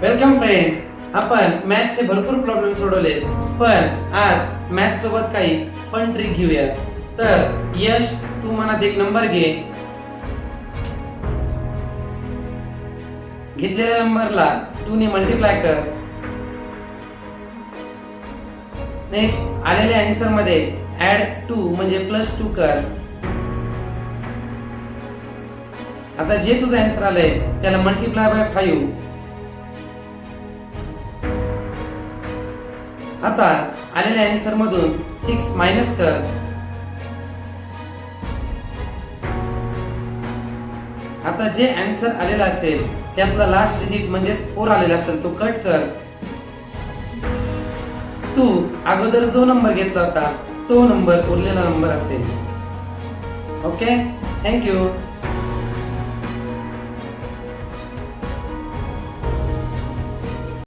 Welcome friends. आपण मॅथ्सचे भरपूर problem सोडवले, पण आज मॅथ्स सोबत काही फन ट्रिक घेऊया. तर यश, तू मनात एक नंबर घे. घेतलेल्या नंबरला 2 ने मल्टिप्लाय कर. नेक्स्ट आलेल्या आन्सर मध्ये ऍड 2 म्हणजे +2 कर. आता जे तुझं आन्सर आलंय त्याला मल्टिप्लाय बाय 5. आता आलेल्या आन्सर मधून 6 मायनस कर. आता जे आन्सर आलेला असेल त्यातला लास्ट डिजिट म्हणजेच 4 आलेला असेल तो कट कर. तू अगोदर जो नंबर घेतला होता तो नंबर उरलेला नंबर असेल. Okay, thank you.